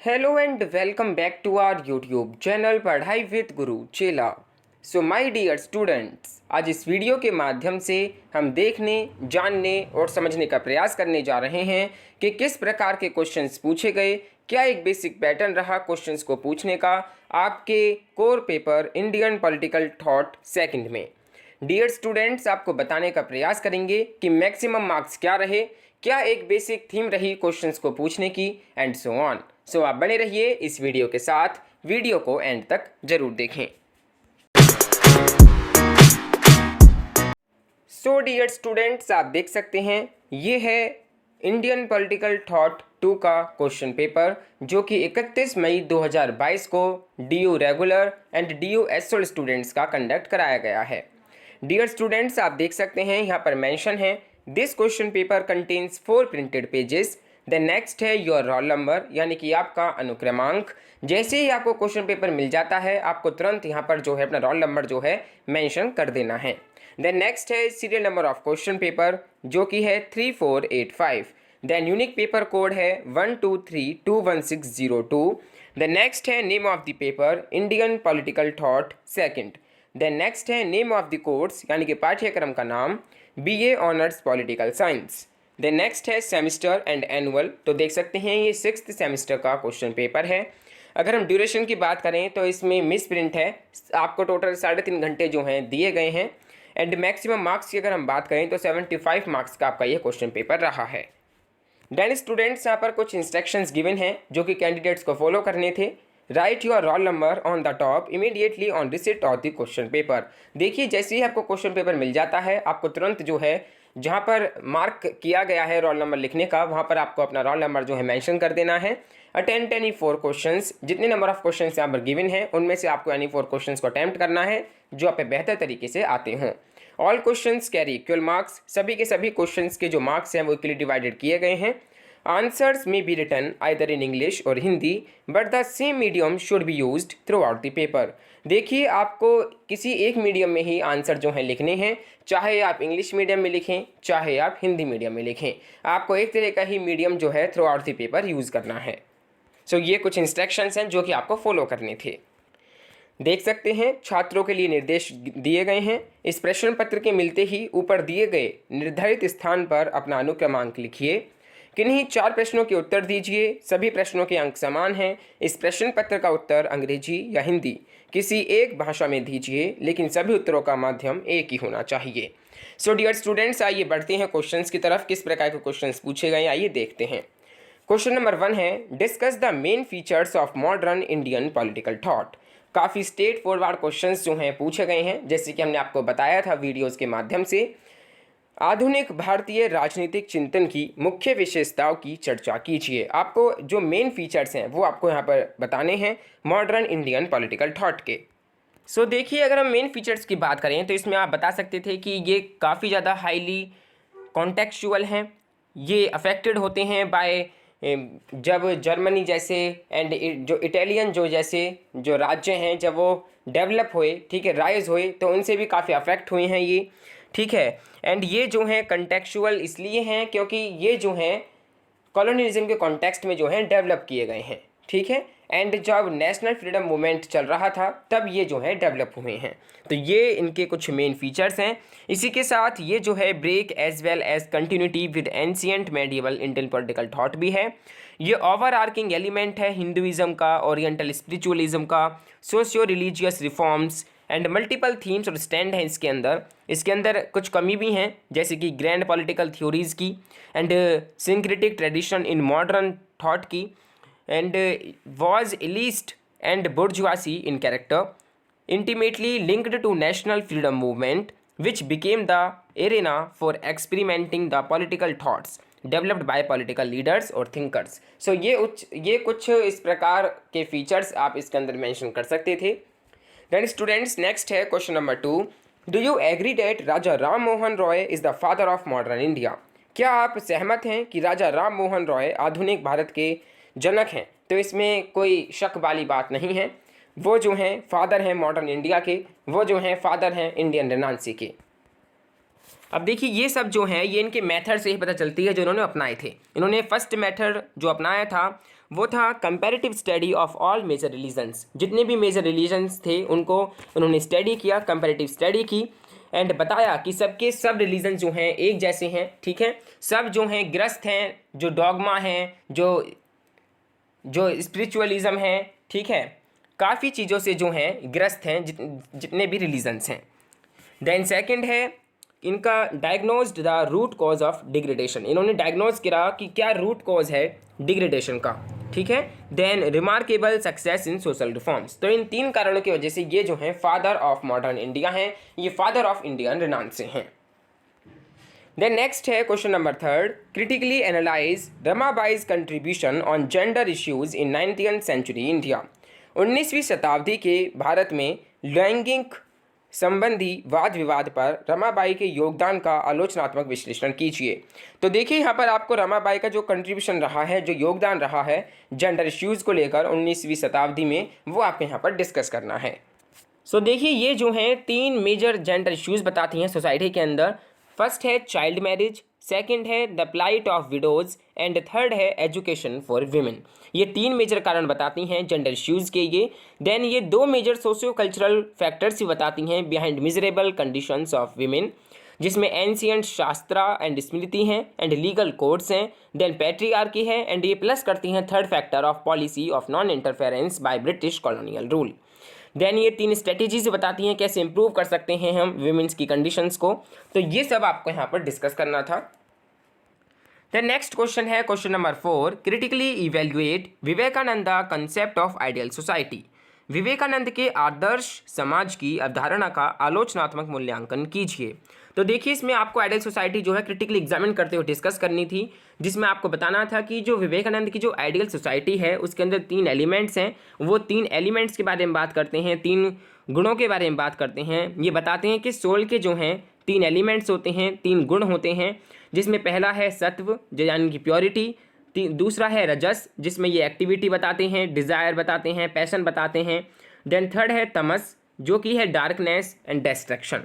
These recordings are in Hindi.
Hello and welcome back to our YouTube channel Padhai with Guru Chela. So my dear students, आज इस वीडियो के माध्यम से हम देखने, जानने और समझने का प्रयास करने जा रहे हैं कि किस प्रकार के क्वेश्चंस पूछे गए, क्या एक बेसिक पैटर्न रहा क्वेश्चंस को पूछने का आपके core paper Indian political thought second में। डियर स्टूडेंट्स, आपको बताने का प्रयास करेंगे कि मैक्सिमम मार्क्स क्या रहे, क्या एक बेसिक थीम रही क्वेश्चंस को पूछने की एंड सो ऑन। सो आप बने रहिए इस वीडियो के साथ, वीडियो को एंड तक जरूर देखें। सो डियर स्टूडेंट्स, आप देख सकते हैं ये है इंडियन पॉलिटिकल थॉट 2 का क्वेश्चन पेपर, जो कि 31 मई 2022 को DU regular and DU SOL students का कंडक्ट कराया गया है। डियर स्टूडेंट्स, आप देख सकते हैं यहाँ पर मेंशन है this question paper contains 4 printed pages. The next है योर रोल नंबर, यानी कि आपका अनुक्रमांक। जैसे ही आपको क्वेश्चन पेपर मिल जाता है, आपको तुरंत यहाँ पर जो है अपना रोल नंबर जो है मेंशन कर देना है। देन नेक्स्ट है serial number of question paper, जो कि है 3485। देन यूनिक पेपर कोड है 1232160 द नेक्स्ट है name of the paper Indian political thought second. Then next है नेम ऑफ द कोर्स, यानी कि पाठ्यक्रम का नाम BA honours political science. Then next है सेमिस्टर एंड एनुअल, तो देख सकते हैं ये 6th सेमिस्टर का क्वेश्चन पेपर है। अगर हम ड्यूरेशन की बात करें तो इसमें मिस प्रिंट है, आपको टोटल 3.5 घंटे जो हैं दिए गए हैं। एंड मैक्सिमम मार्क्स की अगर हम बात करें तो 75 मार्क्स का आपका ये क्वेश्चन पेपर रहा है। देन स्टूडेंट्स, यहाँ पर कुछ इंस्ट्रक्शंस गिवन हैं जो कि कैंडिडेट्स को फॉलो करने थे। Right your roll number on the top immediately on receipt of the question paper. देखिए, जैसे ही आपको क्वेश्चन पेपर मिल जाता है, आपको तुरंत जो है जहाँ पर मार्क किया गया है रोल नंबर लिखने का, वहाँ पर आपको अपना रोल नंबर जो है मेंशन कर देना है। अटेम्प्ट एनी 4 क्वेश्चंस, जितने नंबर ऑफ क्वेश्चंस यहाँ पर गिवन हैं उनमें से आपको एनी 4 क्वेश्चंस को अटेम्प्ट करना है जो आप पे बेहतर तरीके से आते हों। All questions carry equal marks, सभी के सभी क्वेश्चंस के जो मार्क्स हैं वो इक्वली डिवाइडेड किए गए हैं। Answers may be written either in English और Hindi, but the same medium should be used throughout the paper। देखिए, आपको किसी एक मीडियम में ही आंसर जो है लिखने हैं, चाहे आप इंग्लिश मीडियम में लिखें चाहे आप हिंदी मीडियम में लिखें, आपको एक तरह का ही मीडियम जो है through out the paper use करना है। सो ये कुछ इंस्ट्रक्शंस हैं जो कि आपको फॉलो करने थे। देख सकते हैं छात्रों के लिए निर्देश दिए गए हैं। इस प्रश्न पत्र के मिलते ही ऊपर दिए गए निर्धारित स्थान पर अपना अनुक्रमांक लिखिए। किन्हीं 4 प्रश्नों के उत्तर दीजिए। सभी प्रश्नों के अंक समान हैं। इस प्रश्न पत्र का उत्तर अंग्रेजी या हिंदी किसी एक भाषा में दीजिए, लेकिन सभी उत्तरों का माध्यम एक ही होना चाहिए। सो डियर स्टूडेंट्स, आइए बढ़ते हैं क्वेश्चंस की तरफ। किस प्रकार के क्वेश्चंस पूछे गए आइए देखते हैं। क्वेश्चन नंबर 1 है discuss the main features of modern Indian political thought. काफ़ी स्ट्रेट फॉरवर्ड क्वेश्चंस जो हैं पूछे गए हैं, जैसे कि हमने आपको बताया था वीडियोज़ के माध्यम से। आधुनिक भारतीय राजनीतिक चिंतन की मुख्य विशेषताओं की चर्चा कीजिए। आपको जो मेन फीचर्स हैं वो आपको यहाँ पर बताने हैं मॉडर्न इंडियन पॉलिटिकल थॉट के। सो देखिए, अगर हम मेन फीचर्स की बात करें तो इसमें आप बता सकते थे कि ये काफ़ी ज़्यादा हाईली कॉन्टेक्चुअल हैं। ये अफेक्टेड होते हैं बाय जब जर्मनी जैसे एंड जो इटालियन जो जैसे जो राज्य हैं जब वो डेवलप हुए, ठीक है, राइज हुए, तो उनसे भी काफ़ी अफेक्ट हुए हैं ये, ठीक है। एंड ये जो हैं कंटेक्चुअल इसलिए हैं क्योंकि ये जो हैं कॉलोनियलिज्म के कॉन्टेक्स्ट में जो हैं डेवलप किए गए हैं, ठीक है। एंड जब नेशनल फ्रीडम मूवमेंट चल रहा था तब ये जो है डेवलप हुए हैं। तो ये इनके कुछ मेन फीचर्स हैं। इसी के साथ ये जो है break as well as continuity with ancient medieval Indian political thought भी है। ये ओवर आर्किंग एलिमेंट है हिंदुइज्म का, ओरिएंटल स्पिरिचुअलिज्म का, socio religious reforms and multiple themes और स्टैंड हैं इसके अंदर। इसके अंदर कुछ कमी भी हैं, जैसे कि ग्रैंड पॉलिटिकल थ्योरीज़ की and syncretic tradition in modern thought की, and was elitist and bourgeoisie in character, intimately linked to national freedom movement which became the arena for experimenting the political thoughts developed by political leaders और थिंकर्स। सो ये कुछ इस प्रकार के फीचर्स आप इसके अंदर मेंशन कर सकते थे। देन स्टूडेंट्स, नेक्स्ट है question number 2, do you agree that Raja Ram Mohan Roy is the father of modern India. क्या आप सहमत हैं कि राजा राम मोहन रॉय आधुनिक भारत के जनक हैं। तो इसमें कोई शक वाली बात नहीं है। वो जो हैं फादर हैं मॉडर्न इंडिया के, वो जो हैं फादर हैं इंडियन रेनेसांस के। अब देखिए, ये सब जो है ये इनके मेथड से ही पता चलती है जो इन्होंने अपनाए थे। इन्होंने फर्स्ट मेथड जो अपनाया था वो था comparative study of all major religions. जितने भी मेजर रिलीजन्स थे उनको उन्होंने स्टडी किया, कंपैरेटिव स्टडी की, एंड बताया कि सबके सब रिलीजन जो हैं एक जैसे हैं, ठीक है, सब जो हैं ग्रस्त हैं, जो डॉगमा हैं, जो स्पिरिचुअलिज्म है, ठीक है, काफ़ी चीज़ों से जो हैं ग्रस्त हैं जितने भी रिलीजन्स हैं। देन सेकंड है इनका diagnosed the root cause of degradation. इन्होंने डायग्नोज किया कि क्या रूट कॉज है डिग्रेडेशन का, ठीक है। Then remarkable success in social reforms. तो इन 3 कारणों की वजह से ये जो हैं फादर ऑफ मॉडर्न इंडिया हैं, ये फादर ऑफ इंडियन रिनाउंस से हैं। देन नेक्स्ट है question number 3, critically analyse Ramabai's contribution on gender issues in 19th century India. 19वीं शताब्दी के भारत में लैंगिक संबंधी वाद विवाद पर रमाबाई के योगदान का आलोचनात्मक विश्लेषण कीजिए। तो देखिए यहाँ पर आपको रमाबाई का जो कंट्रीब्यूशन रहा है, जो योगदान रहा है जेंडर इश्यूज़ को लेकर 19वीं शताब्दी में, वो आपको यहाँ पर डिस्कस करना है। सो देखिए ये जो हैं 3 मेजर जेंडर इश्यूज़ बताती हैं सोसाइटी के अंदर। फर्स्ट है चाइल्ड मैरिज, सेकंड है the plight of widows, and third है एजुकेशन फॉर वीमेन। ये 3 मेजर कारण बताती हैं जेंडर इश्यूज़ के ये। देन ये 2 मेजर सोशियो कल्चरल फैक्टर्स भी बताती हैं behind miserable conditions of women, जिसमें एंशियंट शास्त्रा एंड स्मृति हैं एंड लीगल कोड्स हैं। देन पैट्रियार्की है, एंड ये प्लस करती हैं third factor of policy of non interference by British colonial rule. Then ये 3 स्ट्रेटेजीज बताती हैं कैसे इंप्रूव कर सकते हैं हम वीमेंस की कंडीशंस को। तो ये सब आपको यहाँ पर डिस्कस करना था। द नेक्स्ट क्वेश्चन है question number 4, critically evaluate Vivekananda concept of ideal society. Vivekananda के आदर्श समाज की अवधारणा का आलोचनात्मक मूल्यांकन कीजिए। तो देखिए इसमें आपको आइडियल सोसाइटी जो है क्रिटिकली एग्जामिन करते हुए डिस्कस करनी थी, जिसमें आपको बताना था कि जो विवेकानंद की जो आइडियल सोसाइटी है उसके अंदर 3 एलिमेंट्स हैं। वो 3 एलिमेंट्स के बारे में बात करते हैं, 3 गुणों के बारे में बात करते हैं। ये बताते हैं कि सोल के जो हैं 3 एलिमेंट्स होते हैं, 3 गुण होते हैं, जिसमें पहला है सत्व जो यानी कि प्योरिटी, दूसरा है रजस जिसमें ये एक्टिविटी बताते हैं, डिज़ायर बताते हैं, पैशन बताते हैं। देन थर्ड है तमस जो कि है डार्कनेस एंड डिस्ट्रक्शन।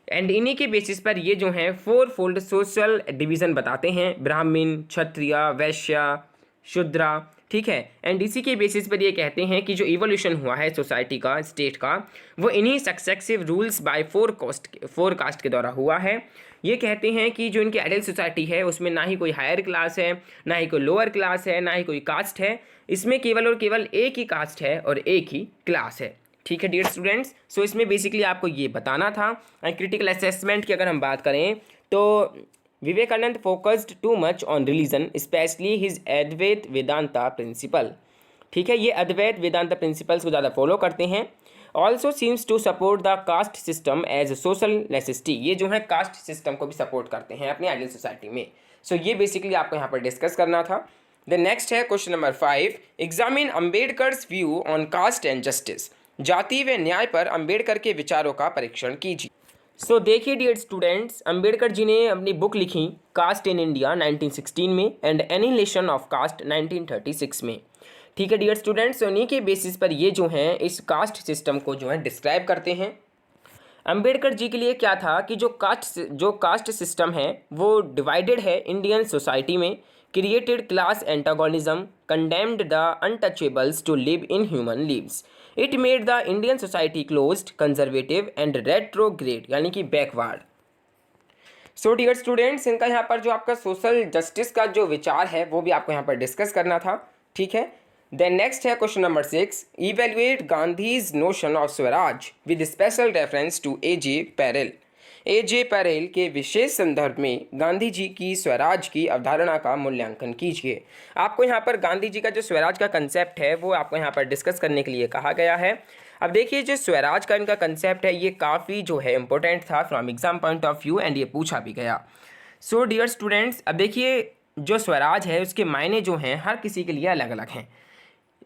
एंड इन्हीं के बेसिस पर ये जो हैं 4 फोल्ड सोशल डिवीज़न बताते हैं, ब्राह्मण, क्षत्रिय, वैश्य, शूद्रा, ठीक है। एंड इसी के बेसिस पर ये कहते हैं कि जो इवोल्यूशन हुआ है सोसाइटी का, स्टेट का, वो इन्हीं सक्सेसिव रूल्स बाय 4 कास्ट के द्वारा हुआ है। ये कहते हैं कि जो इनकी आइडियल सोसाइटी है उसमें ना ही कोई हायर क्लास है, ना ही कोई लोअर क्लास है, ना ही कोई कास्ट है, इसमें केवल और केवल एक ही कास्ट है और एक ही क्लास है, ठीक है डियर स्टूडेंट्स। सो इसमें बेसिकली आपको ये बताना था। क्रिटिकल असेसमेंट की अगर हम बात करें तो Vivekananda focused too much on religion specially his Advaita Vedanta principle, ठीक है। ये अद्वैत वेदांता प्रिंसिपल्स को ज़्यादा फॉलो करते हैं। Also seems to support the caste system as social necessity. ये जो है कास्ट सिस्टम को भी सपोर्ट करते हैं अपनी आइडियल सोसाइटी में। सो ये बेसिकली आपको यहाँ पर डिस्कस करना था। द नेक्स्ट है question number 5, examine Ambedkar's view on caste and justice. जाति व न्याय पर अम्बेडकर के विचारों का परीक्षण कीजिए। सो देखिए डियर स्टूडेंट्स, अम्बेडकर जी ने अपनी बुक लिखी कास्ट इन इंडिया 1916 में एंड एनिहिलेशन ऑफ कास्ट 1936 में, ठीक है डियर स्टूडेंट्स। उन्हीं के बेसिस पर ये जो हैं इस कास्ट सिस्टम को जो है डिस्क्राइब करते हैं। अम्बेडकर जी के लिए क्या था कि जो कास्ट सिस्टम है वो डिवाइडेड है इंडियन सोसाइटी में, created class antagonism, condemned the untouchables to live in human lives, it made the Indian society closed, conservative and retrograde यानी कि बैकवर्ड। सो डियर स्टूडेंट्स, इनका यहाँ पर जो आपका सोशल जस्टिस का जो विचार है वो भी आपको यहाँ पर डिस्कस करना था, ठीक है। देन नेक्स्ट है question number 6, evaluate Gandhi's notion of swaraj with special reference to A J. Parel. A J. Parel के विशेष संदर्भ में गांधी जी की स्वराज की अवधारणा का मूल्यांकन कीजिए। आपको यहाँ पर गांधी जी का जो स्वराज का कंसेप्ट है वो आपको यहाँ पर डिस्कस करने के लिए कहा गया है। अब देखिए जो स्वराज का इनका कंसेप्ट है ये काफ़ी जो है इंपॉर्टेंट था from exam point of view and ये पूछा भी गया। सो डियर स्टूडेंट्स, अब देखिए जो स्वराज है उसके मायने जो हैं हर किसी के लिए अलग अलग हैं।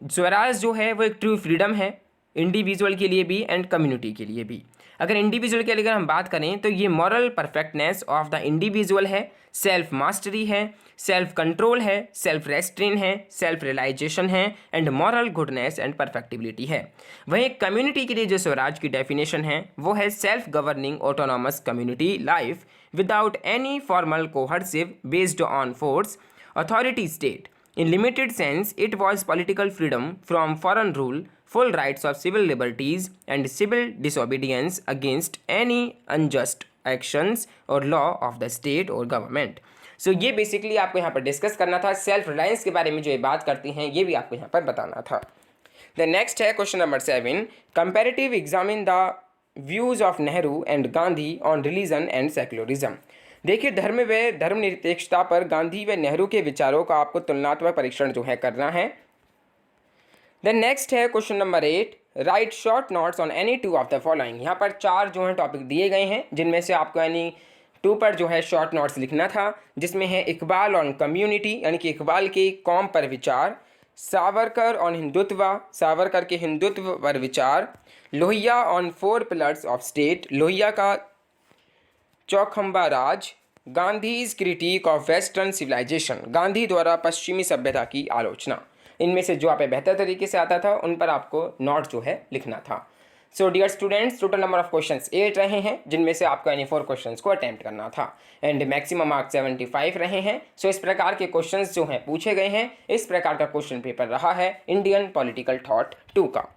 स्वराज जो है वो एक ट्रू फ्रीडम है इंडिविजुअल के लिए भी एंड कम्युनिटी के लिए भी। अगर इंडिविजुअल के लिए अगर हम बात करें तो ये moral perfectness of the individual है, सेल्फ मास्टरी है, सेल्फ कंट्रोल है, सेल्फ रेस्ट्रेन है, सेल्फ रियलाइजेशन है एंड मॉरल गुडनेस एंड परफेक्टिबिलिटी है। वहीं कम्युनिटी के लिए जो स्वराज की डेफिनेशन है वो है self governing autonomous community life without any formal coercive based on force authority state, In limited sense, it was political freedom from foreign rule, full rights of civil liberties, and civil disobedience against any unjust actions or law of the state or government. सो ये बेसिकली आपको यहाँ पर डिस्कस करना था। सेल्फ रिलायंस के बारे में जो ये बात करती हैं ये भी आपको यहाँ पर बताना था। द नेक्स्ट है question number 7, comparative examine the views of Nehru and Gandhi on religion and secularism. देखिए, धर्म व धर्मनिरपेक्षता पर गांधी व नेहरू के विचारों का आपको तुलनात्मक परीक्षण जो है करना है। द नेक्स्ट है question number 8, right short notes on any two of the following. यहाँ पर 4 जो है टॉपिक दिए गए हैं जिनमें से आपको यानी 2 पर जो है शॉर्ट नोट्स लिखना था, जिसमें है इकबाल ऑन कम्युनिटी यानी कि इकबाल के कौम पर विचार, सावरकर ऑन हिंदुत्व, सावरकर के हिंदुत्व पर विचार, Lohia on 4 pillars of state, Lohia का Chaukhamba Raj, Gandhi's critique of western civilisation, Gandhi द्वारा पश्चिमी सभ्यता की आलोचना। इनमें से जो आप बेहतर तरीके से आता था उन पर आपको नोट जो है लिखना था। So dear students, total number of questions 8 रहे हैं जिनमें से आपको यानी 4 क्वेश्चंस को अटेम्प्ट करना था एंड मैक्सिमम मार्क्स 75 रहे हैं। सो इस प्रकार के क्वेश्चंस जो हैं पूछे गए हैं। इस प्रकार का क्वेश्चन पेपर रहा है इंडियन पॉलिटिकल थॉट 2 का।